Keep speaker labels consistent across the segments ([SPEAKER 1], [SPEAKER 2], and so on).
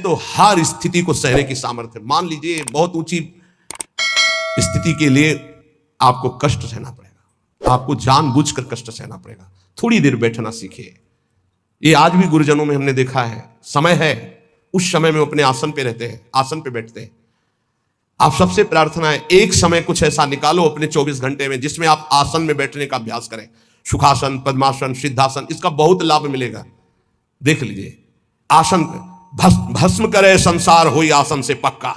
[SPEAKER 1] तो हर स्थिति को सहने की सामर्थ्य। मान लीजिए बहुत ऊंची स्थिति के लिए आपको कष्ट सहना पड़ेगा, आपको जानबूझकर कष्ट सहना पड़ेगा। थोड़ी देर बैठना सीखिए। ये आज भी गुरुजनों में हमने देखा है, समय है, उस समय में अपने आसन पे रहते हैं, आसन पे बैठते हैं। आप सबसे प्रार्थना है, एक समय कुछ ऐसा निकालो अपने 24 घंटे में जिसमें आप आसन में बैठने का अभ्यास करें। सुखासन, पद्मासन, सिद्धासन, इसका बहुत लाभ मिलेगा। देख लीजिए, आसन भस्म करे संसार होई आसन से पक्का।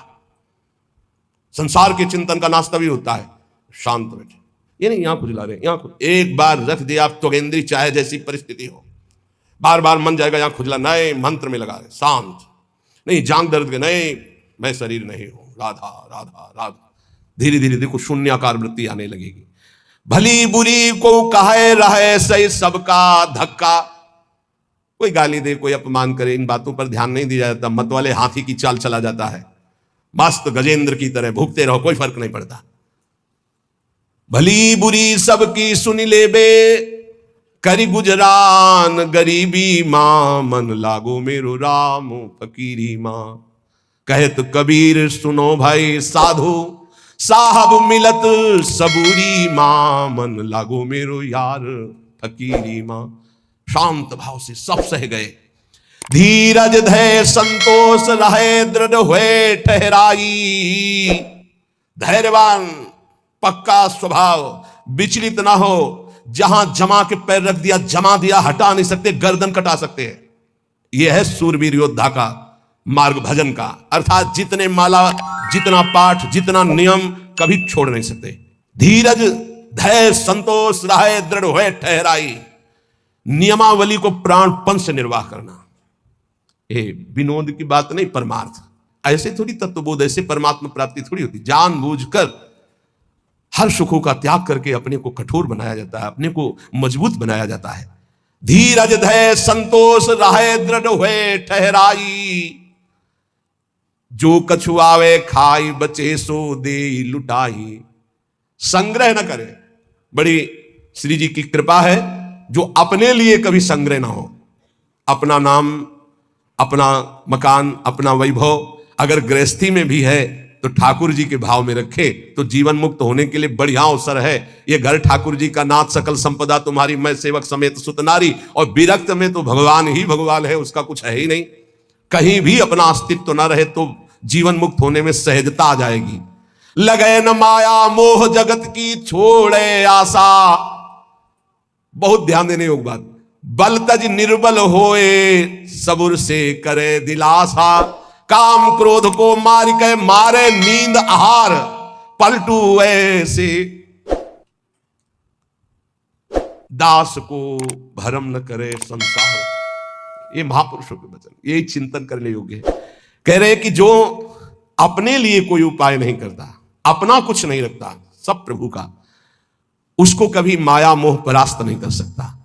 [SPEAKER 1] संसार के चिंतन का नाश तभी होता है शांत बैठे। ये नहीं यहां खुजला रहे, यहां एक बार रख दिया आप त्वगेंद्री, चाहे जैसी परिस्थिति हो, बार बार मन जाएगा यहां खुजला, नए मंत्र में लगा रहे, शांत नहीं, जांग दर्द के नहीं, मैं शरीर नहीं हूं, राधा राधा राधा। धीरे धीरे देखो शून्याकार वृत्ति आने लगेगी। भली बुरी को कहे रहे सही सबका धक्का। कोई गाली दे, कोई अपमान करे, इन बातों पर ध्यान नहीं दिया जाता। मत वाले हाथी की चाल चला जाता है, मस्त गजेंद्र की तरह भूखते रहो, कोई फर्क नहीं पड़ता। भली बुरी सबकी सुन ले बे, करी गुजरान गरीबी मां, मन लागो मेरो राम फकीरी मां। कहत कबीर सुनो भाई साधु, साहब मिलत सबूरी मां, मन लागो मेरो यार फकीरी मां। शांत भाव से सब सह गए। धीरज धैर्य संतोष रहे, दृढ़ हुए ठहराई। धैर्यवान, पक्का स्वभाव, विचलित ना हो। जहां जमा के पैर रख दिया, जमा दिया, हटा नहीं सकते, गर्दन कटा सकते हैं। यह है सूरवीर योद्धा का मार्ग, भजन का। अर्थात जितने माला, जितना पाठ, जितना नियम, कभी छोड़ नहीं सकते। धीरज धैर्य संतोष रहे, दृढ़ हुए ठहराई। नियमावली को प्राणपन से निर्वाह करना। ये विनोद की बात नहीं, परमार्थ। ऐसे थोड़ी तत्वबोध, ऐसे परमात्मा प्राप्ति थोड़ी होती। जानबूझकर हर सुखों का त्याग करके अपने को कठोर बनाया जाता है, अपने को मजबूत बनाया जाता है। धीरज धैर्य संतोष रहे, दृढ़ हुए ठहराई। जो कछुआवे खाई, बचे सो दे लुटाई। संग्रह न करे। बड़ी श्री जी की कृपा है जो अपने लिए कभी संग्रह ना हो। अपना नाम, अपना मकान, अपना वैभव अगर गृहस्थी में भी है तो ठाकुर जी के भाव में रखे तो जीवन मुक्त होने के लिए बढ़िया अवसर है। ये घर ठाकुर जी का, नाथ सकल संपदा तुम्हारी, मैं सेवक समेत सुत नारी। और विरक्त में तो भगवान ही भगवान है, उसका कुछ है ही नहीं। कहीं भी अपना अस्तित्व ना रहे तो जीवन मुक्त होने में सहजता आ जाएगी। लगे न माया मोह जगत की, छोड़े आशा। बहुत ध्यान देने योग्य बात। बल तज निर्बल होए, सबुर से करे दिलासा। काम क्रोध को मार के मारे नींद आहार, पलटू ऐसे दास को भरम न करे संसार। ये महापुरुषों के वचन, ये चिंतन करने योग्य है। कह रहे कि जो अपने लिए कोई उपाय नहीं करता, अपना कुछ नहीं रखता, सब प्रभु का, उसको कभी माया मोह परास्त नहीं कर सकता।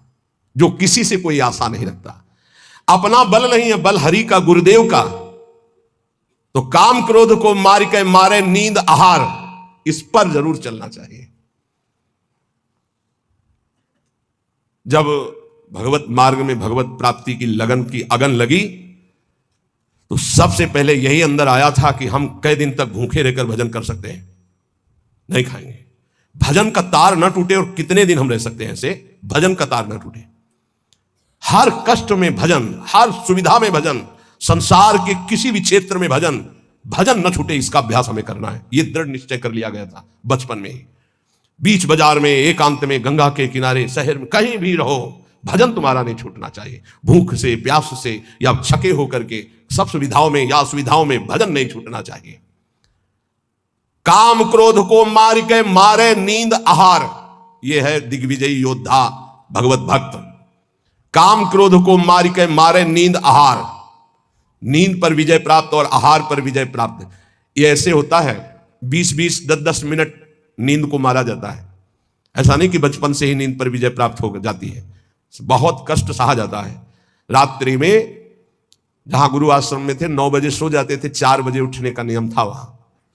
[SPEAKER 1] जो किसी से कोई आशा नहीं रखता, अपना बल नहीं है, बल हरि का, गुरुदेव का। तो काम क्रोध को मार के मारे नींद आहार, इस पर जरूर चलना चाहिए। जब भगवत मार्ग में भगवत प्राप्ति की लगन की अगन लगी तो सबसे पहले यही अंदर आया था कि हम कई दिन तक भूखे रहकर भजन कर सकते हैं? नहीं खाएंगे। भजन का तार ना टूटे। और कितने दिन हम रह सकते हैं ऐसे, भजन का तार ना टूटे। हर कष्ट में भजन, हर सुविधा में भजन, संसार के किसी भी क्षेत्र में भजन, भजन न छूटे, इसका अभ्यास हमें करना है। यह दृढ़ निश्चय कर लिया गया था बचपन में ही। बीच बाजार में, एकांत में, गंगा के किनारे, शहर में, कहीं भी रहो, भजन तुम्हारा नहीं छूटना चाहिए। भूख से, प्यास से या छके होकर के, सब सुविधाओं में या असुविधाओं में भजन नहीं छूटना चाहिए। काम क्रोध को मार के मारे नींद आहार, यह है दिग्विजयी योद्धा भगवत भक्त। काम क्रोध को मार के मारे नींद आहार। नींद पर विजय प्राप्त और आहार पर विजय प्राप्त, यह ऐसे होता है। 20-20, 10-10 मिनट नींद को मारा जाता है। ऐसा नहीं कि बचपन से ही नींद पर विजय प्राप्त हो जाती है, बहुत कष्ट सहा जाता है। रात्रि में जहां गुरु आश्रम में थे 9 बजे सो जाते थे, 4 बजे उठने का नियम था वहां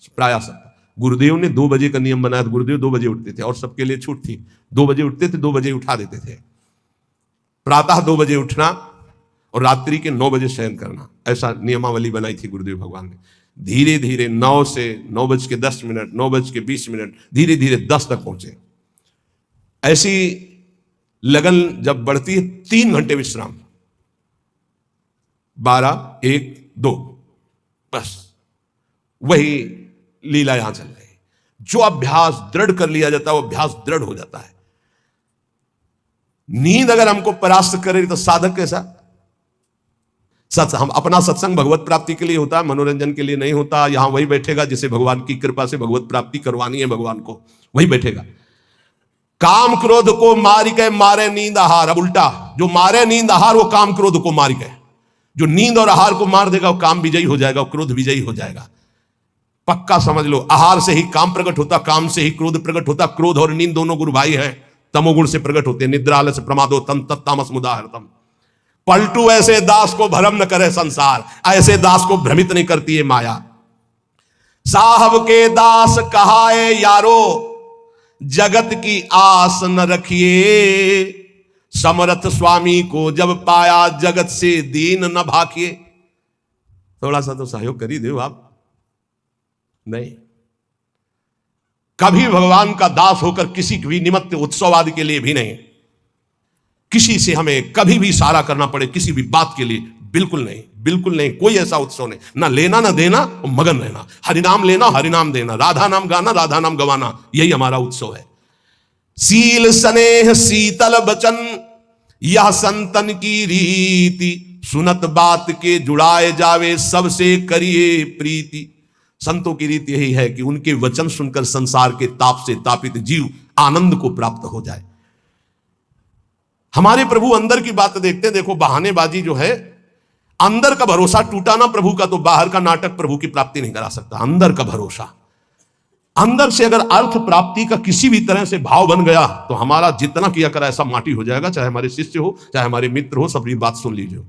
[SPEAKER 1] प्राय सब। गुरुदेव ने 2 बजे का नियम बनाया, गुरुदेव 2 बजे उठते थे और सबके लिए छूट थी। 2 बजे उठते थे, 2 बजे उठा देते थे। प्रातः 2 बजे उठना और रात्रि के 9 बजे शयन करना, ऐसा नियमावली बनाई थी गुरुदेव भगवान ने। धीरे धीरे 9 से 9:10, 9:20, धीरे धीरे 10 तक पहुंचे। ऐसी लगन जब बढ़ती है 3 घंटे विश्राम, 12, 1, 2, बस वही लीला यहां चल रही। जो अभ्यास दृढ़ कर लिया जाता है वो अभ्यास दृढ़ हो जाता है। नींद अगर हमको परास्त करे तो साधक कैसा? हम अपना सत्संग भगवत प्राप्ति के लिए होता है, मनोरंजन के लिए नहीं होता। यहां वही बैठेगा जिसे भगवान की कृपा से भगवत प्राप्ति करवानी है, भगवान को वही बैठेगा। काम क्रोध को मारी के मारे नींद आहार। अब उल्टा, जो मारे नींद आहार वो काम क्रोध को मारी के। जो नींद और आहार को मार देगा वो काम विजयी हो जाएगा, क्रोध विजयी हो जाएगा। पक्का समझ लो, आहार से ही काम प्रकट होता, काम से ही क्रोध प्रकट होता। क्रोध और नींद दोनों गुरु भाई हैं, तमोगुण से प्रकट होते हैं। निद्रा आलस्य प्रमादो तम तत्तामस मुदाहरतम। पलटू ऐसे दास को भ्रम न करे संसार, ऐसे दास को भ्रमित नहीं करती है माया। साहब के दास कहाए यारो, जगत की आस न रखिए। समर्थ स्वामी को जब पाया, जगत से दीन न भाकिए। थोड़ा सा तो सहयोग कर ही दो आप। नहीं, कभी भगवान का दास होकर किसी भी निमित्त उत्सव आदि के लिए भी नहीं, किसी से हमें कभी भी इशारा करना पड़े किसी भी बात के लिए, बिल्कुल नहीं, बिल्कुल नहीं। कोई ऐसा उत्सव नहीं, ना लेना ना देना, मगन रहना। हरिनाम लेना, हरिनाम देना, राधा नाम गाना, राधा नाम गवाना, यही हमारा उत्सव है। सील स्नेह शीतल बचन, यह संतन की रीति। सुनत बात के जुड़ाए जावे, सबसे करिए प्रीति। संतों की रीति यही है कि उनके वचन सुनकर संसार के ताप से तापित जीव आनंद को प्राप्त हो जाए। हमारे प्रभु अंदर की बात देखते हैं। देखो, बहानेबाजी जो है, अंदर का भरोसा टूटा ना प्रभु का, तो बाहर का नाटक प्रभु की प्राप्ति नहीं करा सकता। अंदर का भरोसा, अंदर से अगर अर्थ प्राप्ति का किसी भी तरह से भाव बन गया तो हमारा जितना किया करा ऐसा माटी हो जाएगा। चाहे हमारे शिष्य हो, चाहे हमारे मित्र हो, सबकी बात सुन लीजिए।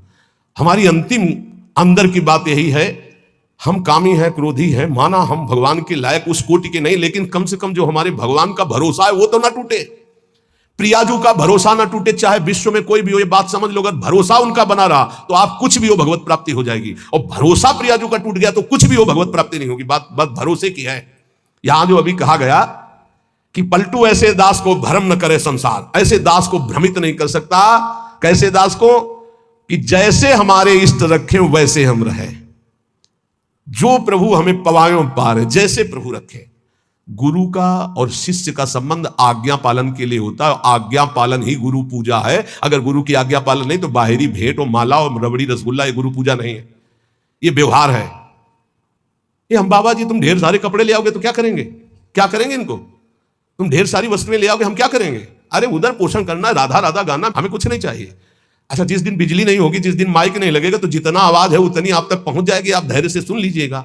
[SPEAKER 1] हमारी अंतिम अंदर की बात यही है, हम कामी हैं, क्रोधी हैं, माना हम भगवान के लायक उस कोटि के नहीं, लेकिन कम से कम जो हमारे भगवान का भरोसा है वो तो ना टूटे। प्रियाजू का भरोसा ना टूटे, चाहे विश्व में कोई भी हो। ये बात समझ लो, अगर भरोसा उनका बना रहा तो आप कुछ भी हो भगवत प्राप्ति हो जाएगी, और भरोसा प्रियाजू का टूट गया तो कुछ भी हो भगवत प्राप्ति नहीं होगी। बात बस भरोसे की है। यहां जो अभी कहा गया कि पलटू ऐसे दास को भ्रम न करे संसार, ऐसे दास को भ्रमित नहीं कर सकता। कैसे दास को? कि जैसे हमारे इष्ट रखें वैसे हम रहें। जो प्रभु हमें पवायों पार, जैसे प्रभु रखे। गुरु का और शिष्य का संबंध आज्ञा पालन के लिए होता है। आज्ञा पालन ही गुरु पूजा है। अगर गुरु की आज्ञा पालन नहीं तो बाहरी भेंट और माला और रबड़ी रसगुल्ला ये गुरु पूजा नहीं है, ये व्यवहार है। ये हम बाबा जी तुम ढेर सारे कपड़े ले आओगे तो क्या करेंगे? क्या करेंगे इनको? तुम ढेर सारी वस्तुएं ले आओगे, हम क्या करेंगे? अरे उधर पोषण करना, राधा राधा गाना, हमें कुछ नहीं चाहिए। अच्छा, जिस दिन बिजली नहीं होगी, जिस दिन माइक नहीं लगेगा, तो जितना आवाज है उतनी आप तक पहुंच जाएगी। आप धैर्य से सुन लीजिएगा।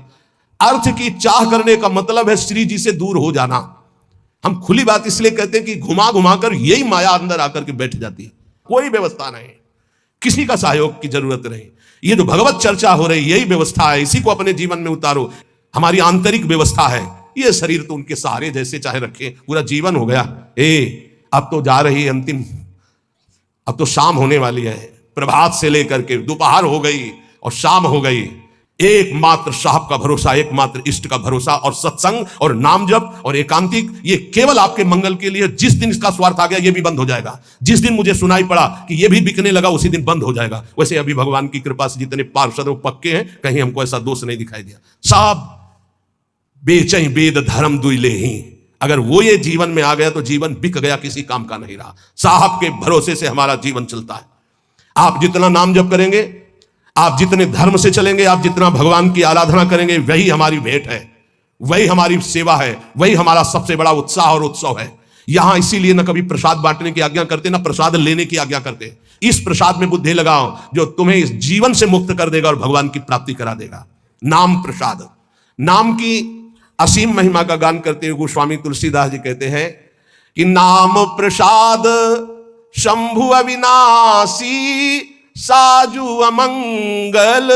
[SPEAKER 1] अर्थ की चाह करने का मतलब है श्री जी से दूर हो जाना। हम खुली बात इसलिए कहते हैं कि घुमा घुमा कर यही माया अंदर आकर के बैठ जाती है। कोई व्यवस्था नहीं, किसी का सहयोग की जरूरत नहीं। ये जो भगवत चर्चा हो रही यही व्यवस्था है, इसी को अपने जीवन में उतारो। हमारी आंतरिक व्यवस्था है। ये शरीर तो उनके सहारे जैसे चाहे रखे, पूरा जीवन हो गया। अब तो जा रही अंतिम, अब तो शाम होने वाली है। प्रभात से लेकर के दोपहर हो गई और शाम हो गई। एकमात्र साहब का भरोसा, एकमात्र इष्ट का भरोसा, और सत्संग और नाम जप और एकांतिक, ये केवल आपके मंगल के लिए। जिस दिन इसका स्वार्थ आ गया ये भी बंद हो जाएगा। जिस दिन मुझे सुनाई पड़ा कि ये भी बिकने लगा उसी दिन बंद हो जाएगा। वैसे अभी भगवान की कृपा से जितने पार्षद वो पक्के हैं, कहीं हमको ऐसा दोष नहीं दिखाई दिया। साहब बेचई वेद धर्म दुइले ही, अगर वो ये जीवन में आ गया तो जीवन बिक गया, किसी काम का नहीं रहा। साहब के भरोसे से हमारा जीवन चलता है। आप जितना नाम जप करेंगे, आप जितने धर्म से चलेंगे, आप जितना भगवान की आराधना करेंगे, वही हमारी भेंट है, वही हमारी सेवा है, वही हमारा सबसे बड़ा उत्साह और उत्सव है। यहां इसीलिए न कभी प्रसाद बांटने की आज्ञा करते, ना प्रसाद लेने की आज्ञा करते। इस प्रसाद में बुद्धि लगाओ जो तुम्हें इस जीवन से मुक्त कर देगा और भगवान की प्राप्ति करा देगा। नाम प्रसाद, नाम की असीम महिमा का गान करते हुए गोस्वामी तुलसीदास जी कहते हैं कि नाम प्रसाद शंभु अविनाशी, साजु अमंगल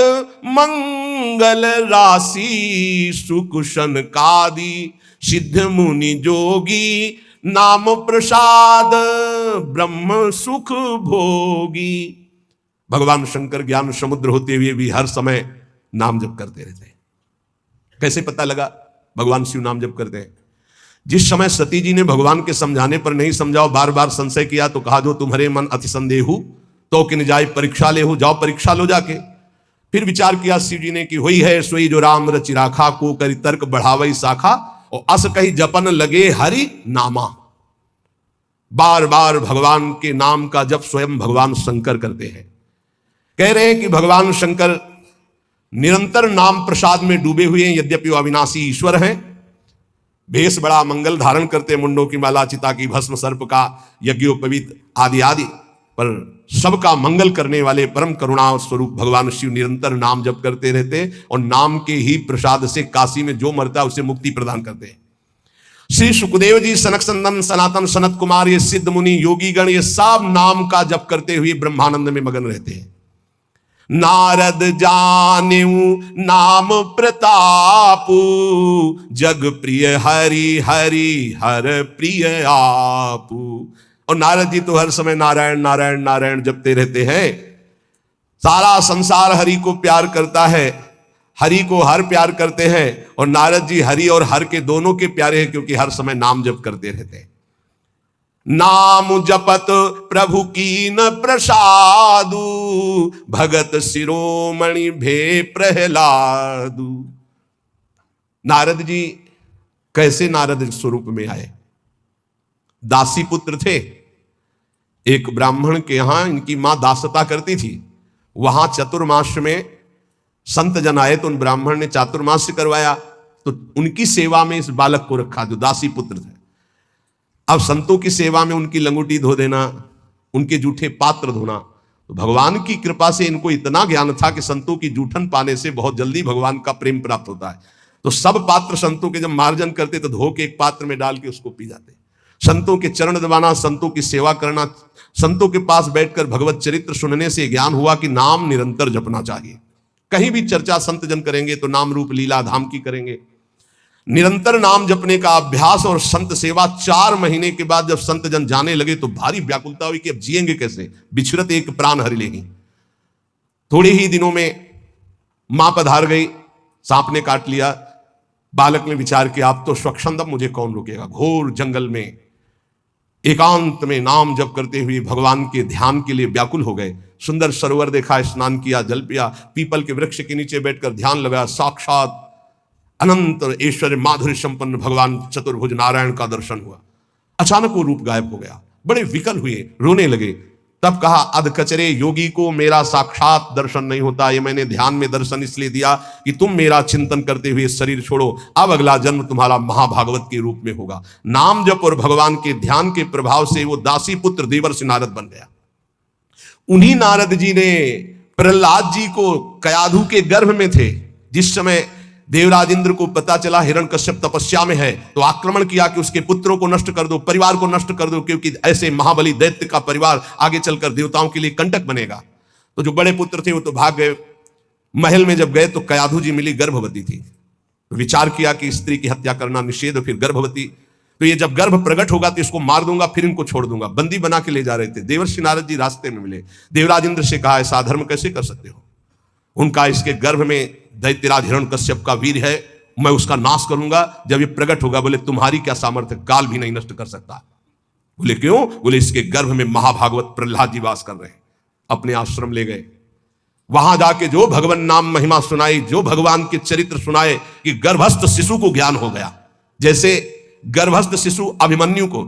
[SPEAKER 1] मंगल राशि, सुख सनकादि सिद्ध मुनि जोगी, नाम प्रसाद ब्रह्म सुख भोगी। भगवान शंकर ज्ञान समुद्र होते हुए भी हर समय नाम जप करते रहते हैं। कैसे पता लगा? भगवान शिव नाम जप करते हैं। जिस समय सती जी ने भगवान के समझाने पर नहीं समझाओ, बार बार संशय किया, तो कहा जो तुम्हारे मन अति संदेहु तो किन जाए परीक्षा ले हो, जाओ परीक्षा लो जाके। फिर विचार किया शिव जी ने कि हुई है सोई जो राम रचि राखा, को करी तर्क बढ़ावई शाखा, और अस कही जपन लगे हरि नामा। बार बार भगवान के नाम का जप स्वयं भगवान शंकर करते हैं। कह रहे हैं कि भगवान शंकर निरंतर नाम प्रसाद में डूबे हुए हैं, यद्यपि वो अविनाशी ईश्वर हैं। भेष बड़ा मंगल धारण करते, मुंडों की माला, चिता की भस्म, सर्प का यज्ञोपवीत आदि आदि, पर सबका मंगल करने वाले परम करुणा स्वरूप भगवान शिव निरंतर नाम जप करते रहते, और नाम के ही प्रसाद से काशी में जो मरता है उसे मुक्ति प्रदान करते हैं। श्री सुखदेव जी, सनक संदन, सनातन, सनत कुमार, ये सिद्ध मुनि, योगी गण, ये सब नाम का जप करते हुए ब्रह्मानंद में मगन रहते हैं। नारद जानेऊ नाम प्रतापू, जग प्रिय हरि हरि हर प्रिय आपू। और नारद जी तो हर समय नारायण नारायण नारायण जपते रहते हैं। सारा संसार हरि को प्यार करता है, हरि को हर प्यार करते हैं, और नारद जी हरि और हर के दोनों के प्यारे हैं, क्योंकि हर समय नाम जप करते रहते हैं। नाम जपत प्रभु कीन प्रसादु, भगत शिरोमणि भे प्रहलादु। नारद जी कैसे नारद स्वरूप में आए? दासी पुत्र थे। एक ब्राह्मण के यहां इनकी मां दासता करती थी। वहां चतुर्मास में संत जन आए, तो उन ब्राह्मण ने चातुर्मास करवाया, तो उनकी सेवा में इस बालक को रखा जो दासी पुत्र थे। अब संतों की सेवा में उनकी लंगोटी धो देना, उनके जूठे पात्र धोना। तो भगवान की कृपा से इनको इतना ज्ञान था कि संतों की जूठन पाने से बहुत जल्दी भगवान का प्रेम प्राप्त होता है। तो सब पात्र संतों के जब मार्जन करते तो धो के एक पात्र में डाल के उसको पी जाते। संतों के चरण दबाना, संतों की सेवा करना, संतों के पास बैठकर भगवत चरित्र सुनने से ज्ञान हुआ कि नाम निरंतर जपना चाहिए। कहीं भी चर्चा संत जन करेंगे तो नाम रूप लीला धाम की करेंगे। निरंतर नाम जपने का अभ्यास और संत सेवा 4 महीने के बाद जब संत जन जाने लगे तो भारी व्याकुलता हुई कि अब जिएंगे कैसे, बिछुरत एक प्राण हरि लेही। थोड़े ही दिनों में मां पधार गई, सांप ने काट लिया। बालक ने विचार किया अब तो स्वच्छंद, मुझे कौन रोकेगा। घोर जंगल में एकांत में नाम जप करते हुए भगवान के ध्यान के लिए व्याकुल हो गए। सुंदर सरोवर देखा, स्नान किया, जल पिया, पीपल के वृक्ष के नीचे बैठकर ध्यान लगाया। साक्षात अनंत ऐश्वर्य माधुर्य संपन्न भगवान चतुर्भुज नारायण का दर्शन हुआ। अचानक वो रूप गायब हो गया। बड़े विकल हुए, रोने लगे। तब कहा अध कचरे योगी को मेरा साक्षात दर्शन नहीं होता। ये मैंने ध्यान में दर्शन इसलिए दिया कि तुम मेरा चिंतन करते हुए शरीर छोड़ो। अब अगला जन्म तुम्हारा महाभागवत के रूप में होगा। नाम जप और भगवान के ध्यान के प्रभाव से वो दासी पुत्र देवर्षि नारद बन गया। उन्हीं नारद जी ने प्रहलाद जी को कयाधु के गर्भ में थे, जिस समय देवराज इंद्र को पता चला हिरण्यकश्यप तपस्या में है, तो आक्रमण किया कि उसके पुत्रों को नष्ट कर दो, परिवार को नष्ट कर दो, क्योंकि ऐसे महाबली दैत्य का परिवार आगे चलकर देवताओं के लिए कंटक बनेगा। तो जो बड़े पुत्र थे वो तो भाग गए। महल में जब गए तो कयाधु जी मिली, गर्भवती थी। तो विचार किया कि स्त्री की हत्या करना निषेध, फिर गर्भवती, तो ये जब गर्भ प्रकट होगा तो इसको मार दूंगा, फिर इनको छोड़ दूंगा। बंदी बना के ले जा रहे थे। देवर्षि नारद जी रास्ते में मिले। देवराज इंद्र से कहा ऐसा धर्म कैसे कर सकते हो? उनका इसके गर्भ में दैत्यराज हिरण्यकश्यप का वीर है, मैं उसका नाश करूंगा जब ये प्रकट होगा। बोले तुम्हारी क्या सामर्थ्य, काल भी नहीं नष्ट कर सकता। बोले क्यों? बोले इसके गर्भ में महाभागवत प्रहलाद जी वास कर रहे हैं। अपने आश्रम ले गए। वहां जाके जो भगवान नाम महिमा सुनाई, जो भगवान के चरित्र सुनाए कि गर्भस्थ शिशु को ज्ञान हो गया। जैसे गर्भस्थ शिशु अभिमन्यु को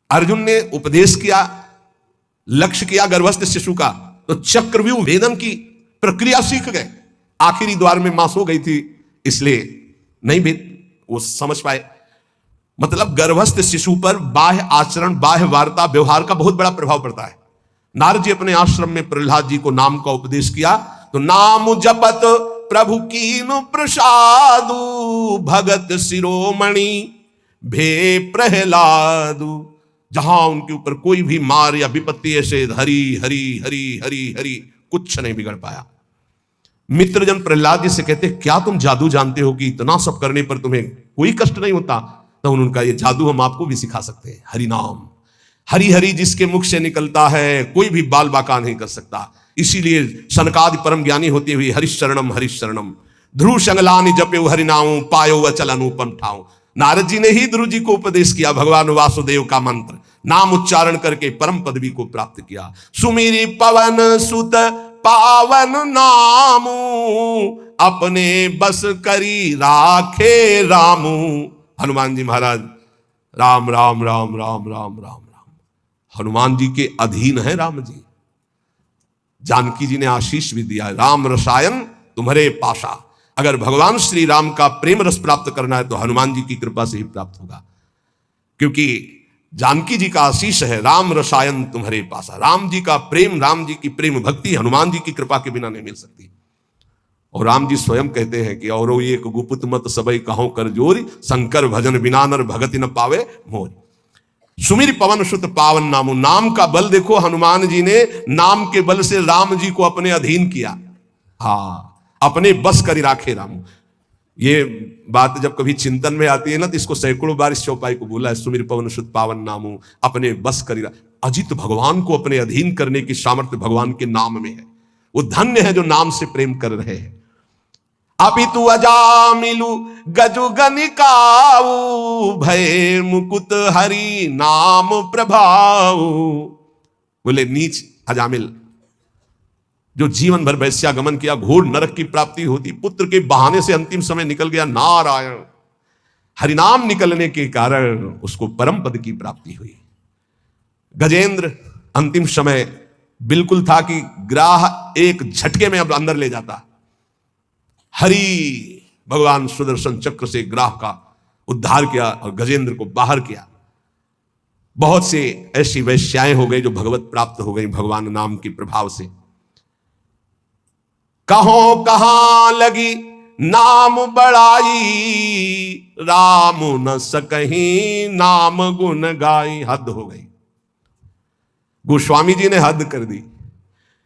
[SPEAKER 1] अर्जुन ने उपदेश किया, लक्ष्य किया गर्भस्थ शिशु का, तो चक्रव्यूह वेदन की प्रक्रिया सीख गए। आखिरी द्वार में मां सो गई थी, इसलिए नहीं भी वो समझ पाए। मतलब गर्भस्थ शिशु पर बाह्य आचरण, बाह्य वार्ता, व्यवहार का बहुत बड़ा प्रभाव पड़ता है। नारद जी अपने आश्रम में प्रहलाद जी को नाम का उपदेश किया, तो नाम जपत प्रभु कीन प्रसादु, भगत शिरोमणि भे प्रहलादु। जहां उनके ऊपर कोई भी मार या विपत्ति ऐसे हरि हरि हरि हरि हरि कुछ नहीं बिगड़ पाया। मित्रजन प्रहलाद जी से कहते क्या तुम जादू जानते हो कि इतना सब करने पर तुम्हें कोई कष्ट नहीं होता? तो उनका ये जादू हम आपको भी सिखा सकते हैं। हरि नाम, हरि हरि जिसके मुख से निकलता है कोई भी बाल बाका नहीं कर सकता। इसीलिए सनकादि परम ज्ञानी होते हुए हरिशरणम हरिशरणम ध्रुव शंगलानि जपे हरिनाऊ पायो अचल अनुपम ठाऊ। नारद जी ने ही ध्रुव जी को उपदेश किया भगवान वासुदेव का मंत्र, नाम उच्चारण करके परम पदवी को प्राप्त किया। सुमिरी पवन सुत पावन नामू अपने बस करी राखे रामू। हनुमान जी महाराज राम राम राम राम राम राम राम, हनुमान जी के अधीन है राम जी। जानकी जी ने आशीष भी दिया, राम रसायन तुम्हारे पाशा। अगर भगवान श्री राम का प्रेम रस प्राप्त करना है तो हनुमान जी की कृपा से ही प्राप्त होगा, क्योंकि जानकी जी का आशीष है राम रसायन तुम्हारे पासा। राम जी का प्रेम, राम जी की प्रेम भक्ति हनुमान जी की कृपा के बिना नहीं मिल सकती। और राम जी स्वयं कहते हैं कि और एक गुपुत मत सबई कहो कर जोरी, शंकर भजन बिना नर भगति न पावे मोरी। सुमिर पवन सुत पावन नामू, नाम का बल देखो, हनुमान जी ने नाम के बल से राम जी को अपने अधीन किया। हाँ, अपने बस करी राखे राम। ये बात जब कभी चिंतन में आती है ना तो इसको सैकड़ों बार इस चौपाई को बोला है, सुमिर पवन सुत पावन नामू अपने बस करी। अजित भगवान को अपने अधीन करने की सामर्थ्य भगवान के नाम में है। वो धन्य है जो नाम से प्रेम कर रहे हैं। अपितु अजामिलु गजु गनिकाऊ भय मुकुत हरि नाम प्रभाऊ। बोले नीच अजामिल जो जीवन भर वैश्यागमन किया, घोर नरक की प्राप्ति होती, पुत्र के बहाने से अंतिम समय निकल गया, नारायण हरिनाम निकलने के कारण उसको परम पद की प्राप्ति हुई। गजेंद्र अंतिम समय बिल्कुल था कि ग्राह एक झटके में अब अंदर ले जाता। हरि भगवान सुदर्शन चक्र से ग्राह का उद्धार किया और गजेंद्र को बाहर किया। बहुत से ऐसी वैश्याएं हो गई जो भगवत प्राप्त हो गई भगवान नाम के प्रभाव से। कहो कहां लगी नाम बड़ाई, राम न सकहीं नाम गुण गाई। हद हो गई, गोस्वामी जी ने हद कर दी।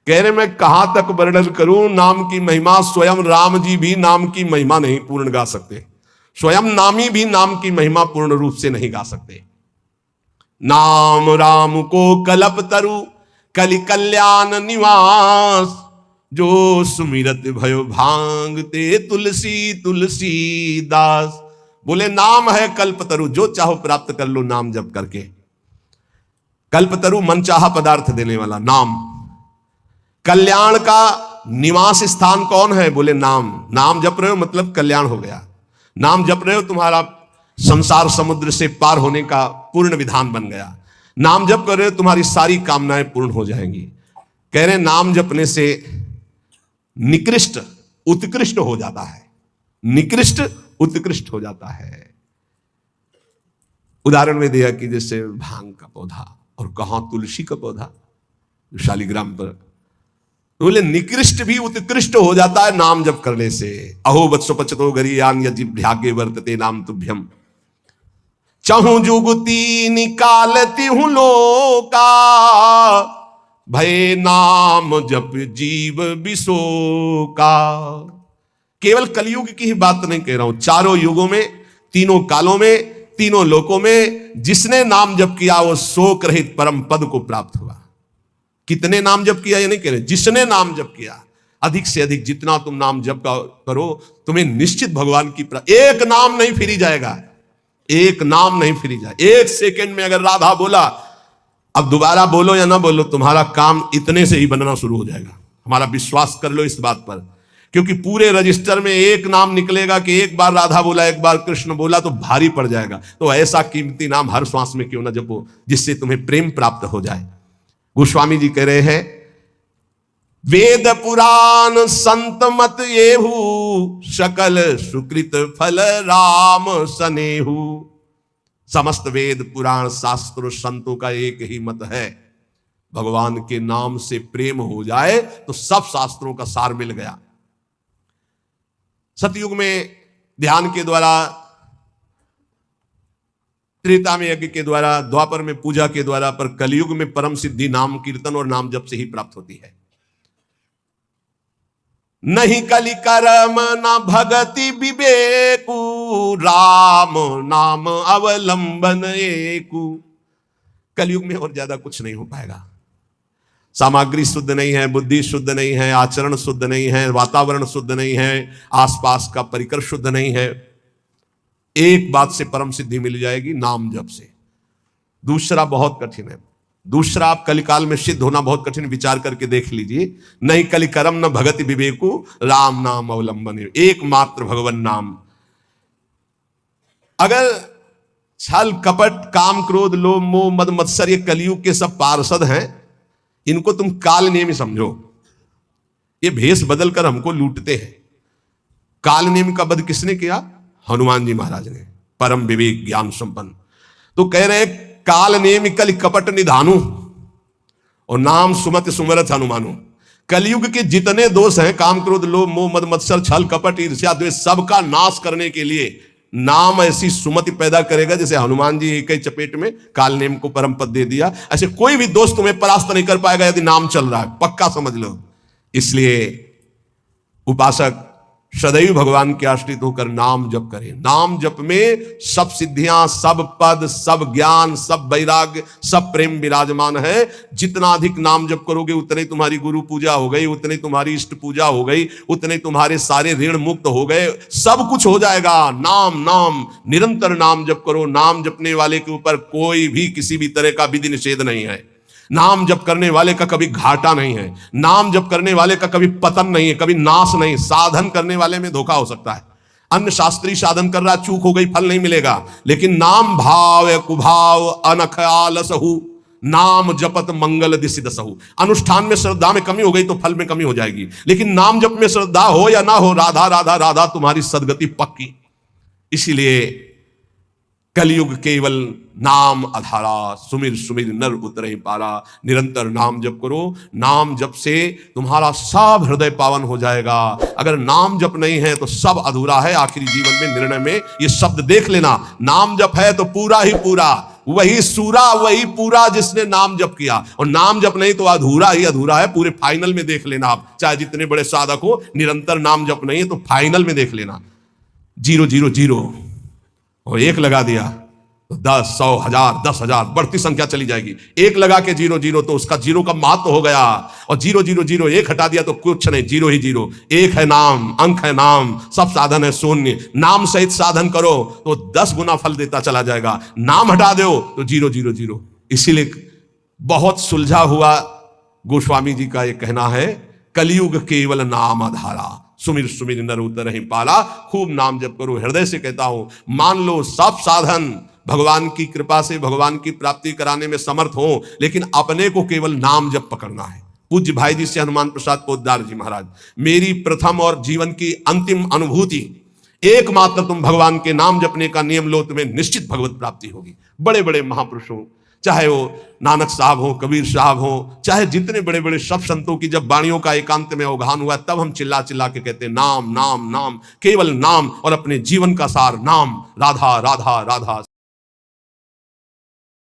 [SPEAKER 1] कह रहे मैं कहां तक वर्णन करूं नाम की महिमा, स्वयं राम जी भी नाम की महिमा नहीं पूर्ण गा सकते, स्वयं नामी भी नाम की महिमा पूर्ण रूप से नहीं गा सकते। नाम राम को कलप तरु कलि कल्याण निवास, जो सुमिरत भयो भांगते तुलसी तुलसी दास। बोले नाम है कल्पतरु, जो चाहो प्राप्त कर लो नाम जप करके। कल्पतरु मनचाहा पदार्थ देने वाला नाम। कल्याण का निवास स्थान कौन है? बोले नाम। नाम जप रहे हो मतलब कल्याण हो गया। नाम जप रहे हो तुम्हारा संसार समुद्र से पार होने का पूर्ण विधान बन गया। नाम जप कर रहे हो तुम्हारी सारी कामनाएं पूर्ण हो जाएंगी। कह रहे नाम जपने से निकृष्ट उत्कृष्ट हो जाता है, निकृष्ट उत्कृष्ट हो जाता है। उदाहरण में दिया कि जैसे भांग का पौधा और कहां तुलसी का पौधा शालिग्राम पर, बोले निकृष्ट भी उत्कृष्ट हो जाता है नाम जप करने से। अहो वत्सो पचतो गरियान यजिभ्यागे वर्तते नाम तुभ्यम, चाहूं जुगती निकालती हूं लोका, भय नाम जप जीव विशोका। केवल कलयुग की ही बात नहीं कह रहा हूं, चारों युगों में, तीनों कालों में, तीनों लोकों में जिसने नाम जप किया वो शोक रहित परम पद को प्राप्त हुआ। कितने नाम जप किया ये नहीं कह रहे, जिसने नाम जप किया अधिक से अधिक जितना तुम नाम जप करो तुम्हें निश्चित भगवान की एक नाम नहीं फिरी जाएगा, एक नाम नहीं फिरी जाए। एक सेकंड में अगर राधा बोला, अब दोबारा बोलो या ना बोलो तुम्हारा काम इतने से ही बनना शुरू हो जाएगा। हमारा विश्वास कर लो इस बात पर, क्योंकि पूरे रजिस्टर में एक नाम निकलेगा कि एक बार राधा बोला एक बार कृष्ण बोला तो भारी पड़ जाएगा। तो ऐसा कीमती नाम हर श्वास में क्यों ना जपो जिससे तुम्हें प्रेम प्राप्त हो जाए। गोस्वामी जी कह रहे हैं वेद पुराण संत मत येहू, सकल सुकृत फल राम सनेहू। समस्त वेद पुराण शास्त्र संतों का एक ही मत है, भगवान के नाम से प्रेम हो जाए तो सब शास्त्रों का सार मिल गया। सतयुग में ध्यान के द्वारा, त्रेता में यज्ञ के द्वारा, द्वापर में पूजा के द्वारा, पर कलयुग में परम सिद्धि नाम कीर्तन और नाम जप से ही प्राप्त होती है। नहीं कलि कर्म न भगति विवेकु, राम नाम अवलंबन एकु। कलयुग में और ज्यादा कुछ नहीं हो पाएगा। सामग्री शुद्ध नहीं है, बुद्धि शुद्ध नहीं है, आचरण शुद्ध नहीं है, वातावरण शुद्ध नहीं है, आसपास का परिकर शुद्ध नहीं है। एक बात से परम सिद्धि मिल जाएगी, नाम जप से। दूसरा बहुत कठिन है, दूसरा आप कलिकाल में सिद्ध होना बहुत कठिन, विचार करके देख लीजिए। नहीं कलिकरम न भगति विवेकु राम नाम अवलंबन, एकमात्र भगवान नाम। अगर छल कपट काम क्रोध लोभ मोह मद मत्सर ये कलयुग के सब पार्षद हैं, इनको तुम काल नेमी समझो। ये भेष बदल कर हमको लूटते हैं। काल नेमी का वध किसने किया? हनुमान जी महाराज ने, परम विवेक ज्ञान संपन्न। तो कह रहे काल नेमी कल कपट निधानु और नाम सुमत सुमरत हनुमानु। कलयुग के जितने दोष हैं, काम क्रोध लोभ मोह मद मत्सर छल कपट ईर्ष्या द्वेष, सबका नाश करने के लिए नाम ऐसी सुमति पैदा करेगा जैसे हनुमान जी एक ही चपेट में काल नेम को परम पद दे दिया। ऐसे कोई भी दोस्त तुम्हें परास्त नहीं कर पाएगा यदि नाम चल रहा है, पक्का समझ लो। इसलिए उपासक सदैव भगवान के आश्रित होकर नाम जप करें। नाम जप में सब सिद्धियां, सब पद, सब ज्ञान, सब वैराग्य, सब प्रेम विराजमान है। जितना अधिक नाम जप करोगे उतने तुम्हारी गुरु पूजा हो गई, उतने तुम्हारी इष्ट पूजा हो गई, उतने तुम्हारे सारे ऋण मुक्त हो गए, सब कुछ हो जाएगा। नाम नाम निरंतर नाम जप करो। नाम जपने वाले के ऊपर कोई भी किसी भी तरह का विधि निषेध नहीं है। नाम जप करने वाले का कभी घाटा नहीं है। नाम जप करने वाले का कभी पतन नहीं है, कभी नाश नहीं। साधन करने वाले में धोखा हो सकता है। अन्य शास्त्री साधन कर रहा, चूक हो गई, फल नहीं मिलेगा। लेकिन नाम भाव कुभाव अनख आलसहु नाम जपत मंगल दिसिदसहु। अनुष्ठान में श्रद्धा में कमी हो गई तो फल में कमी हो जाएगी, लेकिन नाम जप में श्रद्धा हो या ना हो, राधा राधा राधा तुम्हारी सदगति पक्की। इसीलिए कलयुग केवल नाम आधारा, सुमिर सुमिर नर उतरहि पारा। निरंतर नाम जप करो। नाम जप से तुम्हारा सब हृदय पावन हो जाएगा। अगर नाम जप नहीं है तो सब अधूरा है। आखिरी जीवन में निर्णय में ये शब्द देख लेना, नाम जप है तो पूरा ही पूरा, वही सूरा वही पूरा जिसने नाम जप किया। और नाम जप नहीं तो अधूरा ही अधूरा है। पूरे फाइनल में देख लेना आप, चाहे जितने बड़े साधक हो, निरंतर नाम जप नहीं है तो फाइनल में देख लेना 000 और 1 लगा दिया तो 10, 100, 1000, 10,000 बढ़ती संख्या चली जाएगी। 1 लगा के 0 तो उसका 0 का महत्व हो गया। और 0 1 हटा दिया तो कुछ नहीं, 0 ही 0। 1 है नाम, अंक है नाम, सब साधन है शून्य। नाम सहित साधन करो तो 10 गुना फल देता चला जाएगा। नाम हटा दो तो 0। इसीलिए बहुत सुलझा हुआ गोस्वामी जी का यह कहना है, कलयुग केवल नाम आधारा, सुमिर सुमिर नर उतरहि पाला। खूब नाम जप करो। हृदय से कहता हूं, मान लो सब साधन भगवान की कृपा से भगवान की प्राप्ति कराने में समर्थ हो, लेकिन अपने को केवल नाम जप पकड़ना है। पूज्य भाई जी से हनुमान प्रसाद पोद्दार जी महाराज, मेरी प्रथम और जीवन की अंतिम अनुभूति, एकमात्र तुम भगवान के नाम जपने का नियम लो, तुम्हें निश्चित भगवत प्राप्ति होगी। बड़े बड़े महापुरुषों, चाहे वो नानक साहब हो, कबीर साहब हो, चाहे जितने बड़े बड़े सब संतों की जब वाणियों का एकांत में अवगाहन हुआ, तब हम चिल्ला चिल्ला के कहते हैं नाम नाम नाम, केवल नाम। और अपने जीवन का सार नाम, राधा राधा राधा।